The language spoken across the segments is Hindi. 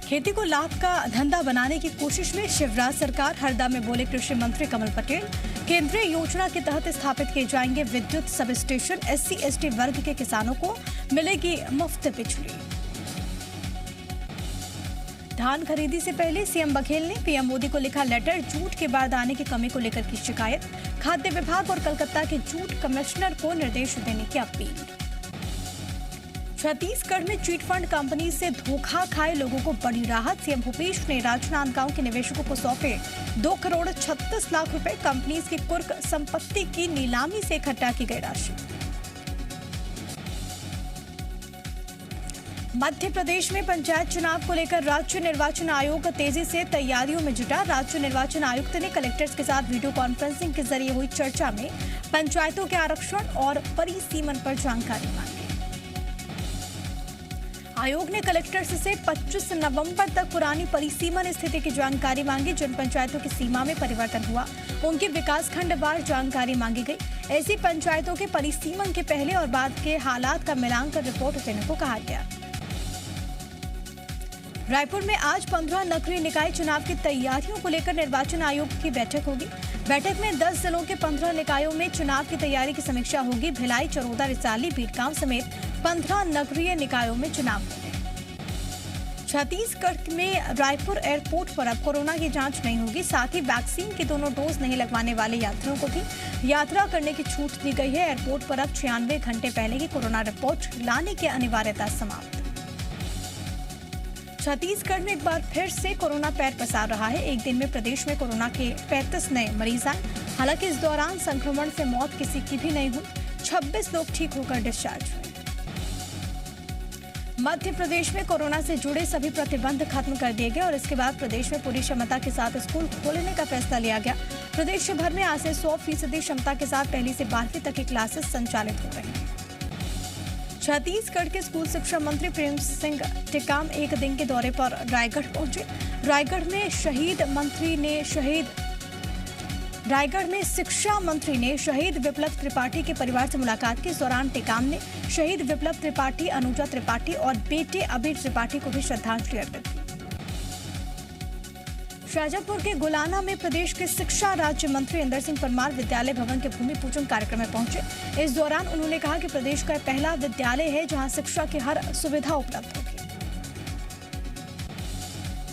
खेती को लाभ का धंधा बनाने की कोशिश में शिवराज सरकार, हरदा में बोले कृषि मंत्री कमल पटेल। केंद्रीय योजना के तहत स्थापित किए जाएंगे विद्युत सब स्टेशन। SC/ST वर्ग के किसानों को मिलेगी मुफ्त बिजली। धान खरीदी से पहले सीएम बघेल ने पीएम मोदी को लिखा लेटर, जूट के बारदाने की कमी को लेकर की शिकायत। खाद्य विभाग और कोलकाता के जूट कमिश्नर को निर्देश देने की अपील। छत्तीसगढ़ में चीट फंड कंपनी से धोखा खाए लोगों को बड़ी राहत। सीएम भूपेश ने राजनांदगांव के निवेशकों को सौंपे 2 करोड़ 36 लाख रुपए। कंपनी की कुर्क संपत्ति की नीलामी से इकट्ठा की गई राशि। मध्य प्रदेश में पंचायत चुनाव को लेकर राज्य निर्वाचन आयोग तेजी से तैयारियों में जुटा। राज्य निर्वाचन आयुक्त ने कलेक्टर्स के साथ वीडियो कॉन्फ्रेंसिंग के जरिए हुई चर्चा में पंचायतों के आरक्षण और परिसीमन पर जानकारी मांगी। आयोग ने कलेक्टर्स से 25 नवंबर तक पुरानी परिसीमन स्थिति की जानकारी मांगी। जिन पंचायतों की सीमा में परिवर्तन हुआ उनकी विकासखंडवार जानकारी मांगी गई। ऐसी पंचायतों के परिसीमन के पहले और बाद के हालात का मिलान कर रिपोर्ट देने को कहा गया। रायपुर में आज 15 नगरीय निकाय चुनाव की तैयारियों को लेकर निर्वाचन आयोग की बैठक होगी। बैठक में 10 जिलों के 15 निकायों में चुनाव की तैयारी की समीक्षा होगी। भिलाई, चरोदा, रिसाली, बीडगांव समेत 15 नगरीय निकायों में चुनाव होंगे। छत्तीसगढ़ में रायपुर एयरपोर्ट पर अब कोरोना की जांच नहीं होगी। साथ ही वैक्सीन के दोनों डोज नहीं लगवाने वाले यात्रियों को भी यात्रा करने की छूट दी गई है। एयरपोर्ट पर अब 96 घंटे पहले की कोरोना रिपोर्ट लाने की अनिवार्यता समाप्त। छत्तीसगढ़ में एक बार फिर से कोरोना पैर पसार रहा है। एक दिन में प्रदेश में कोरोना के 35 नए मरीज आए। हालांकि इस दौरान संक्रमण से मौत किसी की भी नहीं हुई। 26 लोग ठीक होकर डिस्चार्ज हुए। मध्य प्रदेश में कोरोना से जुड़े सभी प्रतिबंध खत्म कर दिए गए और इसके बाद प्रदेश में पूरी क्षमता के साथ स्कूल खोलने का फैसला लिया गया। प्रदेश भर में आज से 100% क्षमता के साथ पहली से 12वीं तक की क्लासेस संचालित हो रही हैं। छत्तीसगढ़ के स्कूल शिक्षा मंत्री प्रेम सिंह टेकाम एक दिन के दौरे पर रायगढ़ पहुंचे। रायगढ़ में शिक्षा मंत्री ने शहीद विप्लव त्रिपाठी के परिवार से मुलाकात की। इस दौरान टेकाम ने शहीद विप्लव त्रिपाठी, अनुजा त्रिपाठी और बेटे अबीर त्रिपाठी को भी श्रद्धांजलि अर्पित की। शाजापुर के गुलाना में प्रदेश के शिक्षा राज्य मंत्री इंदर सिंह परमार विद्यालय भवन के भूमि पूजन कार्यक्रम में पहुंचे। इस दौरान उन्होंने कहा कि प्रदेश का पहला विद्यालय है जहां शिक्षा की हर सुविधा उपलब्ध होगी।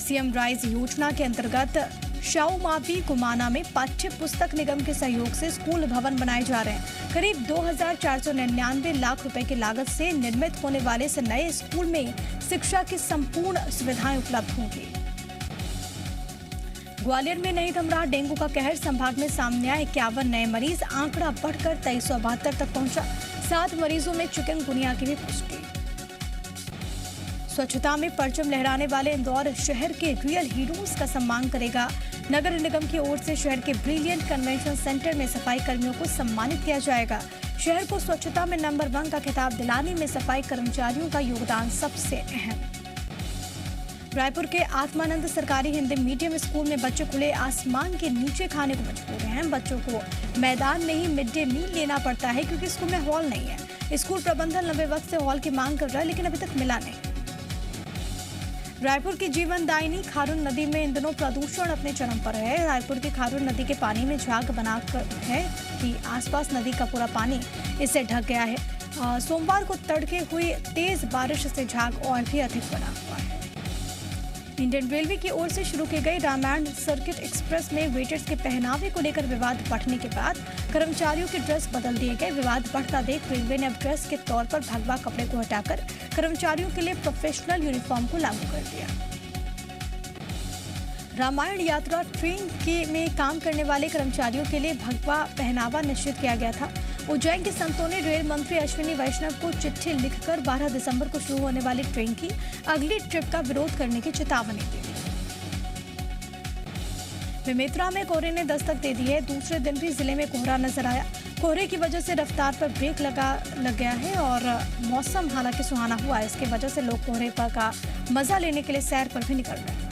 सीएम राइज योजना के अंतर्गत शाऊमावी गुमाना में पाठ्य पुस्तक निगम के सहयोग से स्कूल भवन बनाए जा रहे हैं। करीब 2499 लाख रुपए की लागत से निर्मित होने वाले इस नए स्कूल में शिक्षा की संपूर्ण सुविधाएं उपलब्ध होंगी। ग्वालियर में नहीं थम रहा डेंगू का कहर। संभाग में सामने आए 51 नए मरीज, आंकड़ा बढ़कर 2372 तक पहुंचा। 7 मरीजों में चिकनगुनिया की भी पुष्टि। स्वच्छता में परचम लहराने वाले इंदौर शहर के रियल हीरोज का सम्मान करेगा। नगर निगम की ओर से शहर के ब्रिलियंट कन्वेंशन सेंटर में सफाई कर्मियों को सम्मानित किया जाएगा। शहर को स्वच्छता में नंबर 1 का खिताब दिलाने में सफाई कर्मचारियों का योगदान सबसे अहम। रायपुर के आत्मानंद सरकारी हिंदी मीडियम स्कूल में बच्चे खुले आसमान के नीचे खाने को मजबूर हैं। बच्चों को मैदान में ही मिड डे मील लेना पड़ता है क्योंकि स्कूल में हॉल नहीं है। स्कूल प्रबंधन लंबे वक्त से हॉल की मांग कर रहा है लेकिन अभी तक मिला नहीं। रायपुर की जीवनदायिनी खारून नदी में इन दिनों प्रदूषण अपने चरम पर है। रायपुर की खारून नदी के पानी में झाग बनाकर है कि आसपास नदी का पूरा पानी इससे ढक गया है। सोमवार को तड़के हुई तेज बारिश से झाग और भी अधिक बना हुआ है। इंडियन रेलवे की ओर से शुरू की गई रामायण सर्किट एक्सप्रेस में वेटर्स के पहनावे को लेकर विवाद बढ़ने के बाद कर्मचारियों के ड्रेस बदल दिए गए। विवाद बढ़ता देख रेलवे ने अब ड्रेस के तौर पर भगवा कपड़े को हटाकर कर्मचारियों के लिए प्रोफेशनल यूनिफॉर्म को लागू कर दिया। रामायण यात्रा ट्रेन में काम करने वाले कर्मचारियों के लिए भगवा पहनावा निश्चित किया गया था। उज्जैन के संतों ने रेल मंत्री अश्विनी वैष्णव को चिट्ठी लिखकर 12 दिसंबर को शुरू होने वाली ट्रेन की अगली ट्रिप का विरोध करने की चेतावनी दी। बेमेतरा में कोहरे ने दस्तक दे दी है। दूसरे दिन भी जिले में कोहरा नजर आया। कोहरे की वजह से रफ्तार पर ब्रेक लग गया है और मौसम हालांकि सुहाना हुआ है। इसकी वजह से लोग कोहरे का मजा लेने के लिए सैर पर भी निकल रहे हैं।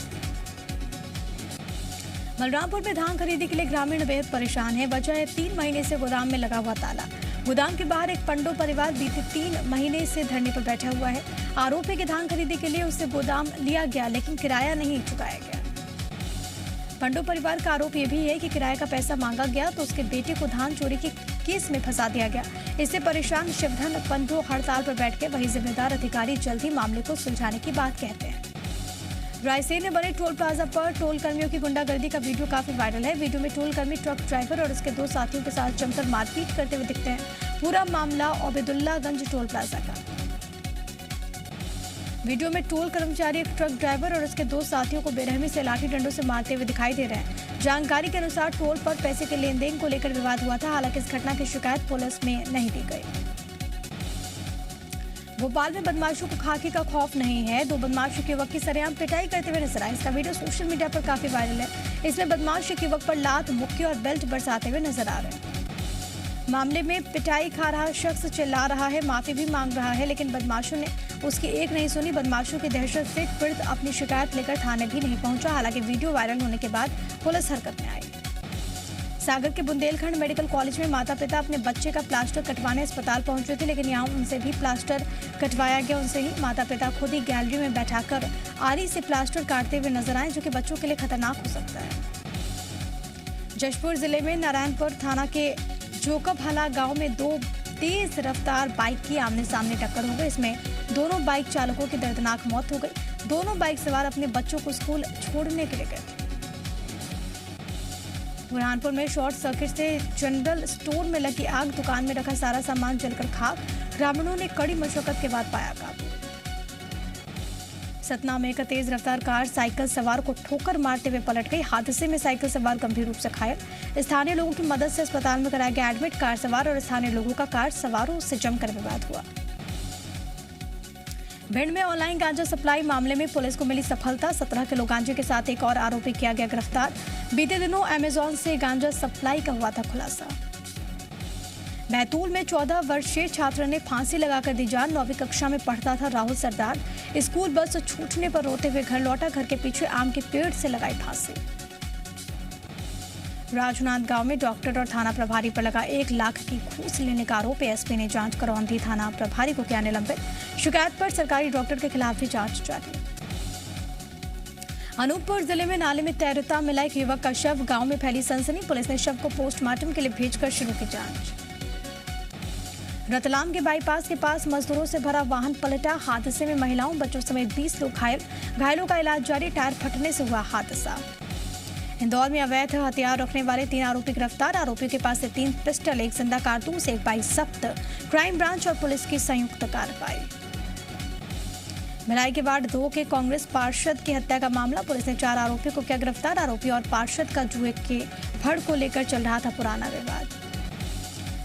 बलरामपुर में धान खरीदी के लिए ग्रामीण बेहद परेशान है। वजह है 3 महीने से गोदाम में लगा हुआ ताला। गोदाम के बाहर एक पंडो परिवार बीते 3 महीने से धरने पर बैठा हुआ है। आरोपी के धान खरीदी के लिए उससे गोदाम लिया गया, लेकिन किराया नहीं चुकाया गया। पंडो परिवार का आरोप यह भी है कि किराए का पैसा मांगा गया तो उसके बेटे को धान चोरी के केस में फंसा दिया गया। इससे परेशान शिवधन पंडो हड़ताल पर बैठ गए। वहीं जिम्मेदार अधिकारी जल्द ही मामले को सुलझाने की बात कहते हैं। रायसेन में बने टोल प्लाजा पर टोल कर्मियों की गुंडागर्दी का वीडियो काफी वायरल है। वीडियो में टोल कर्मी ट्रक ड्राइवर और उसके 2 साथियों के साथ जमकर मारपीट करते हुए दिखते हैं। पूरा मामला ओबेदुल्लागंज टोल प्लाजा का। वीडियो में टोल कर्मचारी एक ट्रक ड्राइवर और उसके 2 साथियों को बेरहमी से लाठी डंडों से मारते हुए दिखाई दे रहे हैं। जानकारी के अनुसार टोल पर पैसे के लेन देन को लेकर विवाद हुआ था। हालांकि इस घटना की शिकायत पुलिस में नहीं दी गई। भोपाल में बदमाशों को खाकी का खौफ नहीं है। 2 बदमाश एक युवक की सरेआम पिटाई करते हुए नजर आए। इसका वीडियो सोशल मीडिया पर काफी वायरल है। इसमें बदमाश एक युवक पर लात, मुक्के और बेल्ट बरसाते हुए नजर आ रहे हैं। मामले में पिटाई खा रहा शख्स चिल्ला रहा है, माफी भी मांग रहा है, लेकिन बदमाशों ने उसकी एक नहीं सुनी। बदमाशों की दहशत से पीड़ित अपनी शिकायत लेकर थाने भी नहीं पहुंचा। हालांकि वीडियो वायरल होने के बाद पुलिस हरकत में आई। सागर के बुंदेलखंड मेडिकल कॉलेज में माता पिता अपने बच्चे का प्लास्टर कटवाने अस्पताल पहुंचे थे, लेकिन यहां उनसे भी प्लास्टर कटवाया गया। उनसे ही माता पिता खुद ही गैलरी में बैठाकर आरी से प्लास्टर काटते हुए नजर आए, जो कि बच्चों के लिए खतरनाक हो सकता है। जशपुर जिले में नारायणपुर थाना के जोकबहला गांव में 2 तेज रफ्तार बाइक की आमने सामने टक्कर हो गई। इसमें दोनों बाइक चालकों की दर्दनाक मौत हो गई। दोनों बाइक सवार अपने बच्चों को स्कूल छोड़ने के लिए गए थे। बुरहानपुर में शॉर्ट सर्किट से जनरल स्टोर में लगी आग, दुकान में रखा सारा सामान जलकर खाक। ग्रामीणों ने कड़ी मशक्कत के बाद पाया काबू। सतना में एक तेज रफ्तार कार साइकिल सवार को ठोकर मारते हुए पलट गई। हादसे में साइकिल सवार गंभीर रूप से घायल। स्थानीय लोगों की मदद से अस्पताल में कराया गया एडमिट। कार सवार और स्थानीय लोगों का कार सवारों से जमकर विवाद हुआ। भिंड में ऑनलाइन गांजा सप्लाई मामले में पुलिस को मिली सफलता। 17 किलो गांजे के साथ एक और आरोपी किया गया गिरफ्तार। बीते दिनों अमेजॉन से गांजा सप्लाई का हुआ था खुलासा। बैतूल में 14 वर्षीय छात्र ने फांसी लगाकर दी जान। 9वीं कक्षा में पढ़ता था राहुल सरदार। स्कूल बस छूटने पर रोते हुए घर लौटा। घर के पीछे आम के पेड़ से लगाई फांसी। राजनांद गांव में डॉक्टर और थाना प्रभारी पर लगा 1 लाख की घूस लेने का आरोप। एसपी ने जांच करवाई दी। थाना प्रभारी को किया निलंबित। शिकायत पर सरकारी डॉक्टर के खिलाफ भी जांच जारी। अनूपपुर जिले में नाले में तैरता मिला एक युवक का शव। गांव में फैली सनसनी। पुलिस ने शव को पोस्टमार्टम के लिए भेजकर शुरू की जांच। रतलाम के बाईपास के पास मजदूरों से भरा वाहन पलटा। हादसे में महिलाओं, बच्चों समेत 20 लोग घायल। घायलों का इलाज जारी। टायर फटने से हुआ हादसा। इंदौर में अवैध हथियार रखने वाले 3 आरोपी गिरफ्तार। आरोपियों के पास से 3 पिस्टल, 1 जिंदा कारतूस, 1 बाइक जब्त। क्राइम ब्रांच और पुलिस की संयुक्त कार्रवाई। भिलाई के वार्ड 2 के कांग्रेस पार्षद की हत्या का मामला। पुलिस ने 4 आरोपियों को किया गिरफ्तार। आरोपी और पार्षद का जुए के फड़ को लेकर चल रहा था पुराना विवाद।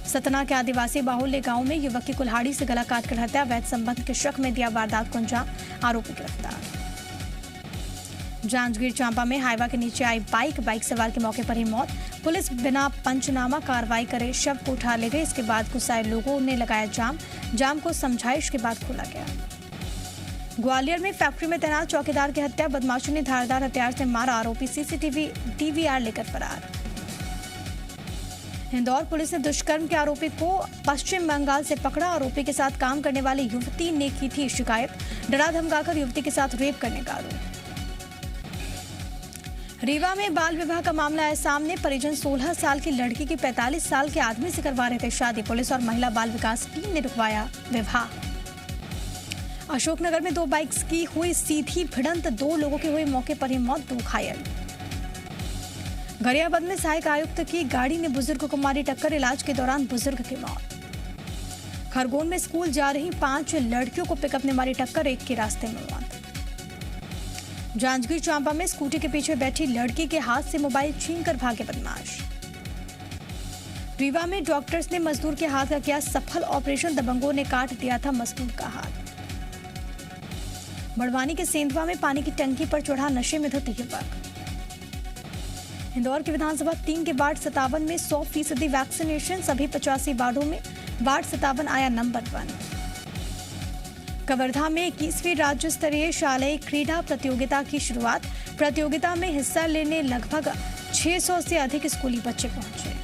सतना के आदिवासी बाहुल्य गांव में युवक की कुल्हाड़ी से गला काटकर हत्या। वैध संबंध के शक में दिया वारदात को अंजाम। आरोपी गिरफ्तार। जांजगीर चांपा में हाईवा के नीचे आई बाइक सवार की मौके पर ही मौत। पुलिस बिना पंचनामा कार्रवाई करे शव को उठा ले गई। इसके बाद गुस्साए लोगों ने लगाया जाम को समझाइश के बाद खोला गया। ग्वालियर में फैक्ट्री में तैनात चौकीदार की हत्या। बदमाशों ने धारदार हथियार से मारा। आरोपी सीसीटीवी डीवीआर लेकर फरार। इंदौर पुलिस ने दुष्कर्म के आरोपी को पश्चिम बंगाल से पकड़ा। आरोपी के साथ काम करने वाली युवती ने की थी शिकायत। डरा धमकाकर युवती के साथ रेप करने का आरोप। रीवा में बाल विवाह का मामला है सामने। परिजन 16 साल की लड़की की 45 साल के आदमी से करवा रहे थे शादी। पुलिस और महिला बाल विकास टीम ने रुकवाया विवाह। अशोकनगर में 2 बाइक्स की हुई सीधी भिड़ंत। 2 लोगों की हुई मौके पर ही मौत, 2 घायल। गरियाबंद में सहायक आयुक्त की गाड़ी ने बुजुर्ग को मारी टक्कर। इलाज के दौरान बुजुर्ग की मौत। खरगोन में स्कूल जा रही 5 लड़कियों को पिकअप ने मारी टक्कर। 1 की रास्ते में मौत। जांजगीर चांपा में स्कूटी के पीछे बैठी लड़की के हाथ से मोबाइल छीनकर भागे बदमाश। रीवा में डॉक्टर्स ने मजदूर के हाथ का किया सफल ऑपरेशन। दबंगों ने काट दिया था मजदूर का हाथ। बड़वानी के सेंधवा में पानी की टंकी पर चढ़ा नशे में धुत युवक। इंदौर के विधानसभा 3 के वार्ड 57 में 100% वैक्सीनेशन। सभी 85 वार्डों में वार्ड 57 आया नंबर 1। कवर्धा में 21वीं राज्य स्तरीय शालेय क्रीड़ा प्रतियोगिता की शुरुआत। प्रतियोगिता में हिस्सा लेने लगभग 600 से अधिक स्कूली बच्चे पहुंचे।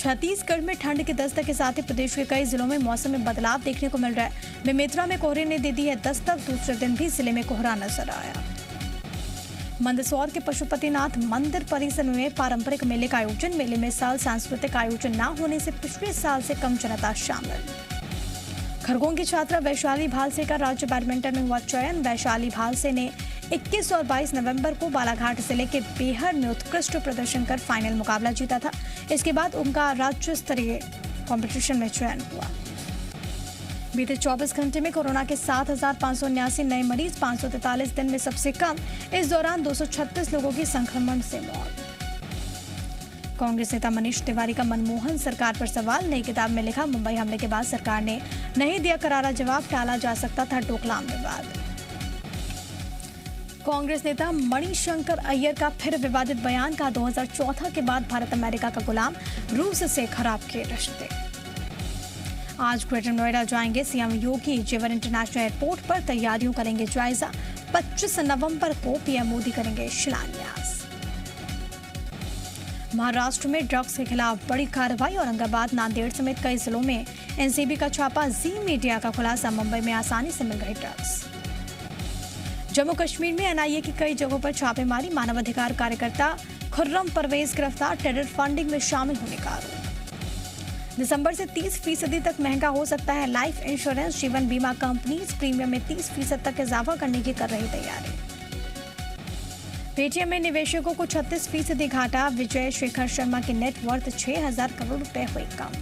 छत्तीसगढ़ में ठंड की दस्तक के साथ ही प्रदेश के कई जिलों में मौसम में बदलाव देखने को मिल रहा है। बेमेतरा में कोहरे ने दे दी है दस्तक, दूसरे दिन भी जिले में कोहरा नजर आया। मंदसौर के पशुपतिनाथ मंदिर परिसर में पारंपरिक मेले का आयोजन। मेले में साल सांस्कृतिक आयोजन न होने से पिछले साल से कम जनता शामिल। खरगोन की छात्रा वैशाली भालसे का राज्य बैडमिंटन में हुआ चयन। वैशाली भालसे ने 21 और 22 नवंबर को बालाघाट जिले के बेहर में उत्कृष्ट प्रदर्शन कर फाइनल मुकाबला जीता था। इसके बाद उनका राज्य स्तरीय कंपटीशन में चयन हुआ। बीते 24 घंटे में कोरोना के 7,579 नए मरीज, 543 दिन में सबसे कम। इस दौरान 236 लोगों की संक्रमण से मौत। कांग्रेस नेता मनीष तिवारी का मनमोहन सरकार पर सवाल। नई किताब में लिखा, मुंबई हमले के बाद सरकार ने नहीं दिया करारा जवाब, टाला जा सकता था डोकलाम विवाद। कांग्रेस नेता मणिशंकर अय्यर का फिर विवादित बयान का 2014 के बाद भारत अमेरिका का गुलाम, रूस से खराब किए रिश्ते। आज ग्रेटर नोएडा जाएंगे सीएम योगी। जेवर इंटरनेशनल एयरपोर्ट पर तैयारियों करेंगे जायजा। 25 नवंबर को पीएम मोदी करेंगे शिलान्यास। महाराष्ट्र में ड्रग्स के खिलाफ बड़ी कार्रवाई। औरंगाबाद, नांदेड़ समेत कई जिलों में एनसीबी का छापा। जी मीडिया का खुलासा, मुंबई में आसानी से मिल गई ड्रग्स। जम्मू कश्मीर में एनआईए की कई जगहों पर छापेमारी। मानवाधिकार कार्यकर्ता खुर्रम परवेज गिरफ्तार, टेरर फंडिंग में शामिल होने का आरोप। दिसंबर से 30% तक महंगा हो सकता है लाइफ इंश्योरेंस। जीवन बीमा कंपनीज प्रीमियम में 30% तक इजाफा करने की कर रही तैयारी। पेटीएम में निवेशकों को 36% घाटा। विजय शेखर शर्मा की नेटवर्थ 6,000 करोड़ रुपए हुई कम।